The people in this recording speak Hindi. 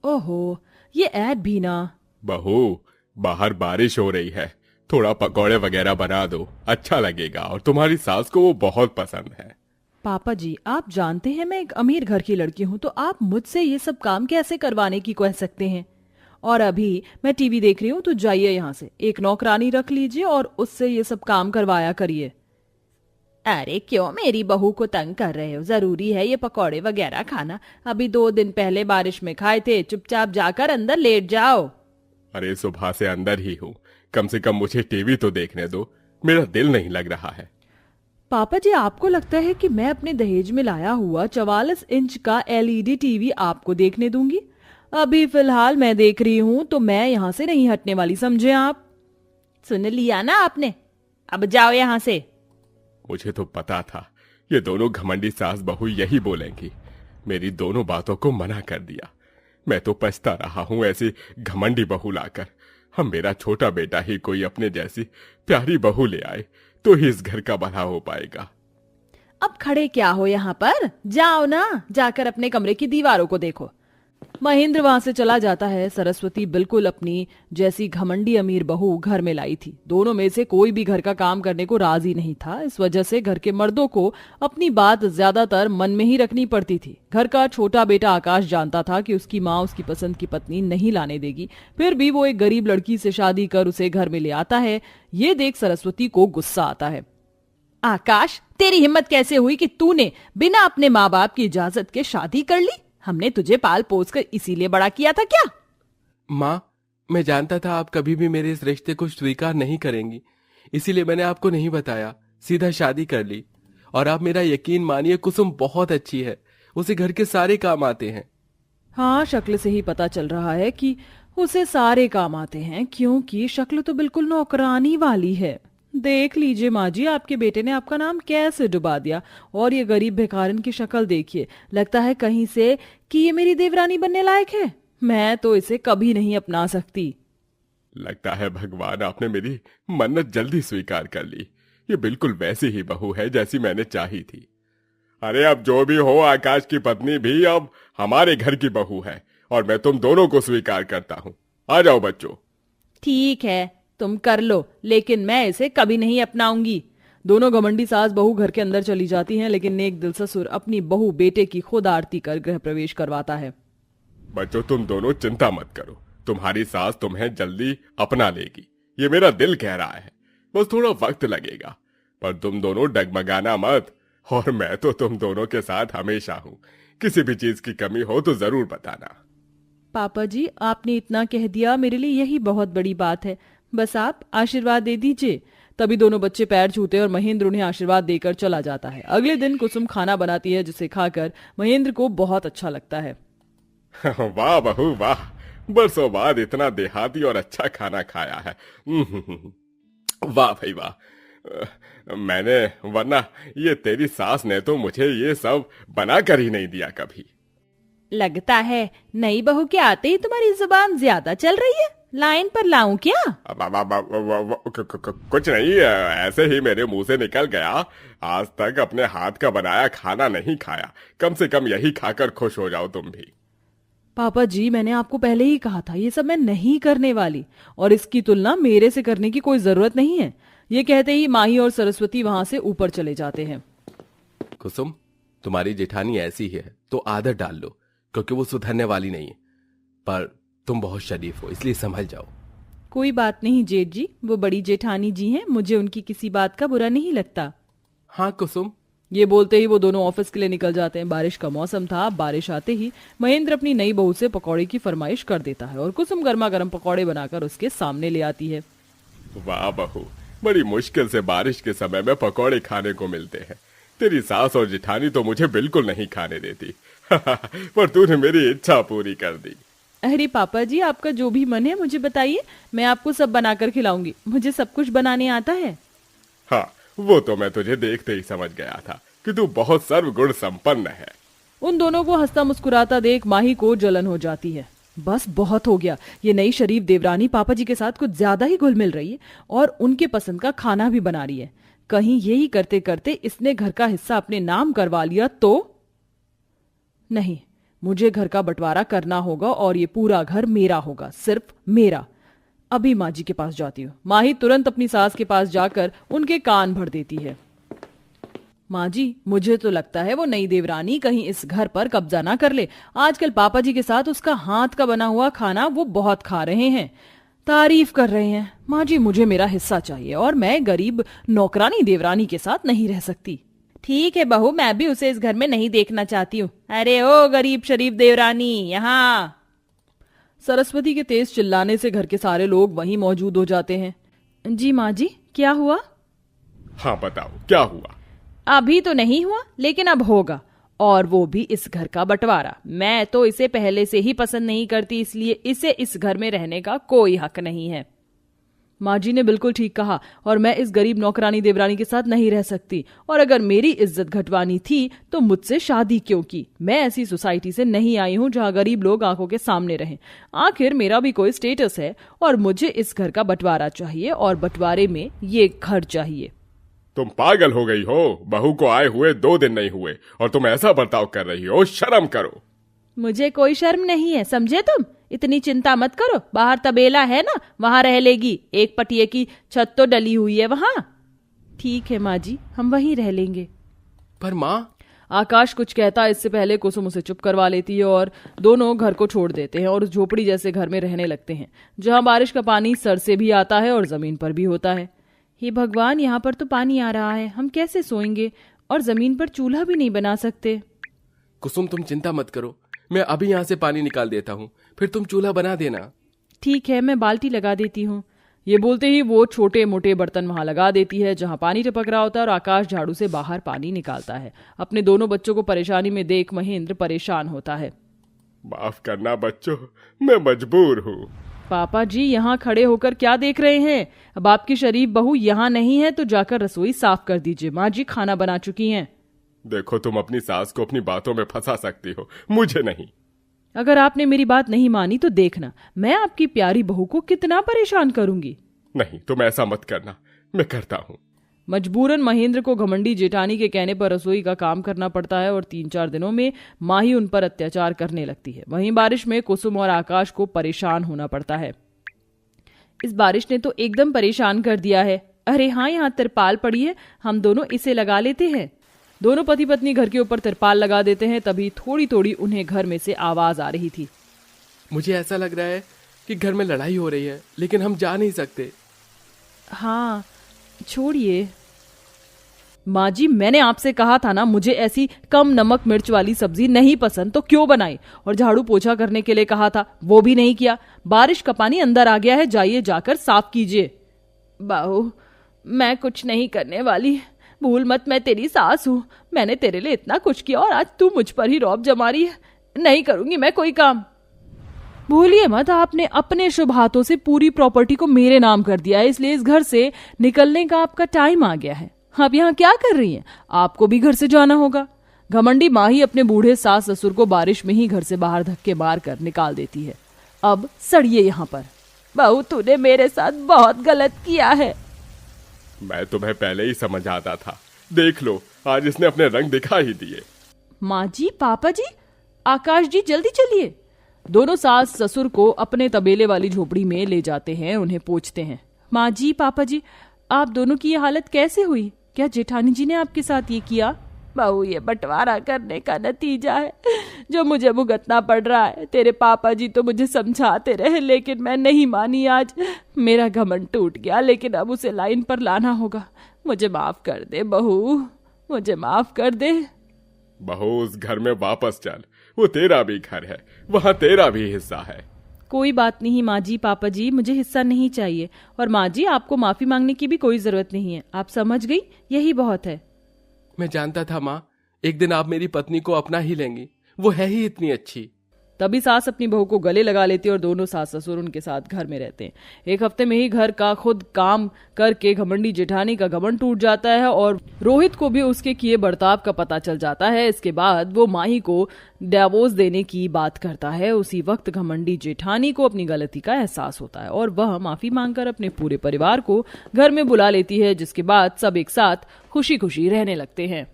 ओहो, ये ऐड भी ना। बहू, बाहर बारिश हो रही है, थोड़ा पकौड़े वगैरह बना दो, अच्छा लगेगा और तुम्हारी सास को वो बहुत पसंद है। पापा जी, आप जानते हैं मैं एक अमीर घर की लड़की हूँ, तो आप मुझसे ये सब काम कैसे करवाने की कह सकते हैं। और अभी मैं टीवी देख रही हूँ, तो जाइए यहाँ से, एक नौकरानी रख लीजिए और उससे ये सब काम करवाया करिए। अरे क्यों मेरी बहू को तंग कर रहे हो? जरूरी है ये पकौड़े वगैरह खाना? अभी 2 दिन पहले बारिश में खाए थे, चुपचाप जाकर अंदर लेट जाओ। अरे सुबह से अंदर ही हूँ, कम से कम मुझे टीवी तो देखने दो, मेरा दिल नहीं लग रहा है। पापा जी, आपको लगता है कि मैं अपने दहेज में लाया हुआ 44 इंच का एलईडी टीवी आपको देखने दूंगी? अभी फिलहाल मैं देख रही हूँ, तो मैं यहाँ से नहीं हटने वाली, समझे आप? सुन लिया ना आपने, अब जाओ यहाँ से। मुझे तो पता था ये दोनों घमंडी सास बहू यही बोलेंगी, मेरी दोनों बातों को मना कर दिया। मैं तो पछता रहा हूं ऐसी घमंडी बहू लाकर। हम मेरा छोटा बेटा ही कोई अपने जैसी प्यारी बहू ले आए तो ही इस घर का भला हो पाएगा। अब खड़े क्या हो यहाँ पर? जाओ ना, जाकर अपने कमरे की दीवारों को देखो। महेंद्र वहां से चला जाता है। सरस्वती बिल्कुल अपनी जैसी घमंडी अमीर बहू घर में लाई थी। दोनों में से कोई भी घर का काम करने को राजी नहीं था। इस वजह से घर के मर्दों को अपनी बात ज्यादातर मन में ही रखनी पड़ती थी। घर का छोटा बेटा आकाश जानता था कि उसकी माँ उसकी पसंद की पत्नी नहीं लाने देगी, फिर भी वो एक गरीब लड़की से शादी कर उसे घर में ले आता है। ये देख सरस्वती को गुस्सा आता है। आकाश, तेरी हिम्मत कैसे हुई कि तूने बिना अपने माँ बाप की इजाजत के शादी कर ली? हमने तुझे पाल पोस कर इसीलिए बड़ा किया था क्या? माँ, मैं जानता था आप कभी भी मेरे इस रिश्ते को स्वीकार नहीं करेंगी, इसीलिए मैंने आपको नहीं बताया, सीधा शादी कर ली। और आप मेरा यकीन मानिए, कुसुम बहुत अच्छी है, उसे घर के सारे काम आते हैं। हाँ, शक्ल से ही पता चल रहा है कि उसे सारे काम आते हैं, क्योंकि शक्ल तो बिल्कुल नौकरानी वाली है। देख लीजिए माँ जी, आपके बेटे ने आपका नाम कैसे डुबा दिया। और ये गरीब भिखारिन की शक्ल देखिए, लगता है कहीं से कि ये मेरी देवरानी बनने लायक है। मैं तो इसे कभी नहीं अपना सकती। लगता है भगवान आपने मेरी मन्नत जल्दी स्वीकार कर ली। ये बिल्कुल वैसी ही बहू है जैसी मैंने चाही थी। अरे अब जो भी हो, आकाश की पत्नी भी अब हमारे घर की बहू है और मैं तुम दोनों को स्वीकार करता हूँ। आ जाओ बच्चों। ठीक है, तुम कर लो, लेकिन मैं इसे कभी नहीं अपनाऊंगी। दोनों घमंडी सास बहू घर के अंदर चली जाती हैं, लेकिन नेक दिल ससुर अपनी बहू बेटे की खुद आरती कर गृह प्रवेश करवाता है। बच्चों, तुम दोनों चिंता मत करो, तुम्हारी सास तुम्हें जल्दी अपना लेगी, ये मेरा दिल कह रहा है। बस थोड़ा वक्त लगेगा, पर तुम दोनों डगमगाना मत। और मैं तो तुम दोनों के साथ हमेशा हूँ, किसी भी चीज की कमी हो तो जरूर बताना। पापा जी, आपने इतना कह दिया, मेरे लिए यही बहुत बड़ी बात है। बस आप आशीर्वाद दे दीजिए। तभी दोनों बच्चे पैर छूते और महेंद्र उन्हें आशीर्वाद देकर चला जाता है। अगले दिन कुसुम खाना बनाती है, जिसे खाकर महेंद्र को बहुत अच्छा लगता है। वाह बहू वाह, बरसों बाद इतना देहाती और अच्छा खाना खाया है। वाह भाई वाह। मैंने, वरना ये तेरी सास ने तो मुझे ये सब बना कर ही नहीं दिया कभी। लगता है नई बहू के आते ही तुम्हारी जुबान ज्यादा चल रही है। लाइन पर लाऊं क्या? कुछ नहीं, ऐसे ही मेरे मुंह से निकल गया। आज तक अपने हाथ का बनाया खाना नहीं खाया, कम से कम यही खाकर खुश हो जाओ तुम भी। पापा जी, मैंने आपको पहले ही कहा था ये सब मैं नहीं करने वाली, और इसकी तुलना मेरे से करने की कोई जरूरत नहीं है। ये कहते ही माही और सरस्वती वहां से ऊपर चले जाते हैं। कुसुम, तुम्हारी जेठानी ऐसी है तो आदत डाल लो, क्योंकि वो सुधरने वाली नहीं है। पर तुम बहुत शरीफ हो, इसलिए संभल जाओ। कोई बात नहीं जेठ जी, वो बड़ी जेठानी जी हैं, मुझे उनकी किसी बात का बुरा नहीं लगता। हाँ कुसुम। ये बोलते ही वो दोनों ऑफिस के लिए निकल जाते हैं। बारिश का मौसम था। बारिश आते ही महेंद्र अपनी नई बहू से पकौड़े की फरमाइश कर देता है और कुसुम गर्मा गर्म पकौड़े बनाकर उसके सामने ले आती है। वाह बहू, बड़ी मुश्किल से बारिश के समय में पकौड़े खाने को मिलते हैं। तेरी सास और जिठानी तो मुझे बिल्कुल नहीं खाने देती। पर तूने मेरी इच्छा पूरी कर दी। अरे पापा जी, आपका जो भी मन है मुझे बताइए, मैं आपको सब बनाकर खिलाऊंगी। मुझे सब कुछ बनाने आता है। हाँ, वो तो मैं तुझे देखते ही समझ गया था कि तू बहुत सर्वगुण संपन्न है। उन दोनों को हंसता मुस्कुराता देख माही को जलन हो जाती है। बस बहुत हो गया, ये नई शरीफ देवरानी पापा जी के साथ कुछ ज्यादा ही घुल मिल रही है और उनके पसंद का खाना भी बना रही है। कहीं यही करते करते इसने घर का हिस्सा अपने नाम करवा लिया तो नहीं, मुझे घर का बंटवारा करना होगा और ये पूरा घर मेरा होगा, सिर्फ मेरा। अभी माँ जी के पास जाती हूँ। माही तुरंत अपनी सास के पास जाकर उनके कान भर देती है। माँ जी, मुझे तो लगता है वो नई देवरानी कहीं इस घर पर कब्जा ना कर ले। आजकल पापा जी के साथ उसका हाथ का बना हुआ खाना वो बहुत खा रहे हैं, तारीफ कर रहे हैं। माँ जी, मुझे मेरा हिस्सा चाहिए और मैं गरीब नौकरानी देवरानी के साथ नहीं रह सकती। ठीक है बहू, मैं भी उसे इस घर में नहीं देखना चाहती हूँ। अरे ओ गरीब शरीफ देवरानी, यहाँ। सरस्वती के तेज चिल्लाने से घर के सारे लोग वहीं मौजूद हो जाते हैं। जी माँ जी, क्या हुआ? हाँ बताओ, क्या हुआ? अभी तो नहीं हुआ, लेकिन अब होगा, और वो भी इस घर का बंटवारा। मैं तो इसे पहले से ही पसंद नहीं करती, इसलिए इसे इस घर में रहने का कोई हक नहीं है। माँ जी ने बिल्कुल ठीक कहा, और मैं इस गरीब नौकरानी देवरानी के साथ नहीं रह सकती। और अगर मेरी इज्जत घटवानी थी तो मुझसे शादी क्यों की? मैं ऐसी सोसाइटी से नहीं आई हूँ जहाँ गरीब लोग आंखों के सामने रहें। आखिर मेरा भी कोई स्टेटस है, और मुझे इस घर का बंटवारा चाहिए, और बंटवारे में ये घर चाहिए। तुम पागल हो गई हो? बहू को आए हुए 2 दिन नहीं हुए और तुम ऐसा बर्ताव कर रही हो? शर्म करो। मुझे कोई शर्म नहीं है, समझे तुम? इतनी चिंता मत करो, बाहर तबेला है ना, वहां रह लेगी। एक पटिये की छत तो डली हुई है वहां। ठीक है माँ जी, हम वहीं रह लेंगे। पर माँ, आकाश कुछ कहता इससे पहले कुसुम उसे चुप करवा लेती है, और दोनों घर को छोड़ देते हैं और उस झोपड़ी जैसे घर में रहने लगते हैं, जहां बारिश का पानी सर से भी आता है और जमीन पर भी होता है। हे भगवान, यहाँ पर तो पानी आ रहा है, हम कैसे सोएंगे? और जमीन पर चूल्हा भी नहीं बना सकते। कुसुम तुम चिंता मत करो, मैं अभी यहाँ से पानी निकाल देता हूँ, फिर तुम चूल्हा बना देना। ठीक है, मैं बाल्टी लगा देती हूँ। ये बोलते ही वो छोटे मोटे बर्तन वहां लगा देती है जहां पानी टपक रहा होता है, और आकाश झाड़ू से बाहर पानी निकालता है। अपने दोनों बच्चों को परेशानी में देख महेंद्र परेशान होता है। माफ करना बच्चों, मैं मजबूर हूँ। पापा जी, यहाँ खड़े होकर क्या देख रहे हैं? अब आपकी शरीफ बहू यहाँ नहीं है तो जाकर रसोई साफ कर दीजिए। माँ जी खाना बना चुकी हैं। देखो, तुम अपनी सास को अपनी बातों में फंसा सकती हो, मुझे नहीं। अगर आपने मेरी बात नहीं मानी तो देखना मैं आपकी प्यारी बहू को कितना परेशान करूंगी। नहीं, तुम ऐसा मत करना, मैं करता हूँ। मजबूरन महेंद्र को घमंडी जेठानी के कहने पर रसोई का काम करना पड़ता है, और 3-4 दिनों में माही उन पर अत्याचार करने लगती है। वहीं बारिश में कुसुम और आकाश को परेशान होना पड़ता है। इस बारिश ने तो एकदम परेशान कर दिया है। अरे हाँ, यहाँ तिरपाल पड़ी है, हम दोनों इसे लगा लेते हैं। दोनों पति पत्नी घर के ऊपर तिरपाल लगा देते हैं। तभी थोड़ी थोड़ी उन्हें घर में से आवाज आ रही थी। मुझे ऐसा लग रहा है कि घर में लड़ाई हो रही है, लेकिन हम जा नहीं सकते। हाँ, छोड़िए। माँ जी, मैंने आपसे कहा था ना, मुझे ऐसी कम नमक मिर्च वाली सब्जी नहीं पसंद, तो क्यों बनाई? और झाड़ू पोछा करने के लिए कहा था, वो भी नहीं किया। बारिश का पानी अंदर आ गया है, जाइए जाकर साफ कीजिए। बहू, मैं कुछ नहीं करने वाली, भूल मत, मैं तेरी सास हूँ। मैंने तेरे लिए इतना कुछ किया और आज तू मुझ पर ही रौब जमा रही है। नहीं करूंगी मैं कोई काम। भूलिए मत, आपने अपने शुभ हाथों से पूरी प्रॉपर्टी को मेरे नाम कर दिया है, इसलिए इस घर से निकलने का आपका टाइम आ गया है। आप यहाँ क्या कर रही हैं? आपको भी घर से जाना होगा। घमंडी माही अपने बूढ़े सास ससुर को बारिश में ही घर से बाहर धक्के मार कर निकाल देती है। अब सड़िए यहाँ पर। बहू, तूने मेरे साथ बहुत गलत किया है। मैं तुम्हें पहले ही समझ आता था, देख लो, आज इसने अपने रंग दिखा ही दिए। माँ जी, पापा जी, आकाश जी, जल्दी चलिए। दोनों सास ससुर को अपने तबेले वाली झोपड़ी में ले जाते हैं, उन्हें पोंछते हैं। माँ जी, पापा जी, आप दोनों की ये हालत कैसे हुई? क्या जेठानी जी ने आपके साथ ये किया? बहू, ये बंटवारा करने का नतीजा है जो मुझे भुगतना पड़ रहा है। तेरे पापा जी तो मुझे समझाते रहे, लेकिन मैं नहीं मानी। आज मेरा घमंड टूट गया, लेकिन अब उसे लाइन पर लाना होगा। मुझे माफ कर दे बहू, मुझे माफ कर दे। बहू, उस घर में वापस चल, वो तेरा भी घर है, वहाँ तेरा भी हिस्सा है। कोई बात नहीं माँ जी, पापा जी, मुझे हिस्सा नहीं चाहिए। और माँ जी, आपको माफी मांगने की भी कोई जरूरत नहीं है, आप समझ गई, यही बहुत है। मैं जानता था माँ, एक दिन आप मेरी पत्नी को अपना ही लेंगी, वो है ही इतनी अच्छी। तभी सास अपनी बहू को गले लगा लेती है और दोनों सास ससुर उनके साथ घर में रहते हैं। एक हफ्ते में ही घर का खुद काम करके घमंडी जेठानी का घमंड टूट जाता है और रोहित को भी उसके किए बर्ताव का पता चल जाता है। इसके बाद वो माही को डिवोर्स देने की बात करता है। उसी वक्त घमंडी जेठानी को अपनी गलती का एहसास होता है और वह माफी मांगकर अपने पूरे परिवार को घर में बुला लेती है, जिसके बाद सब एक साथ खुशी खुशी रहने लगते हैं।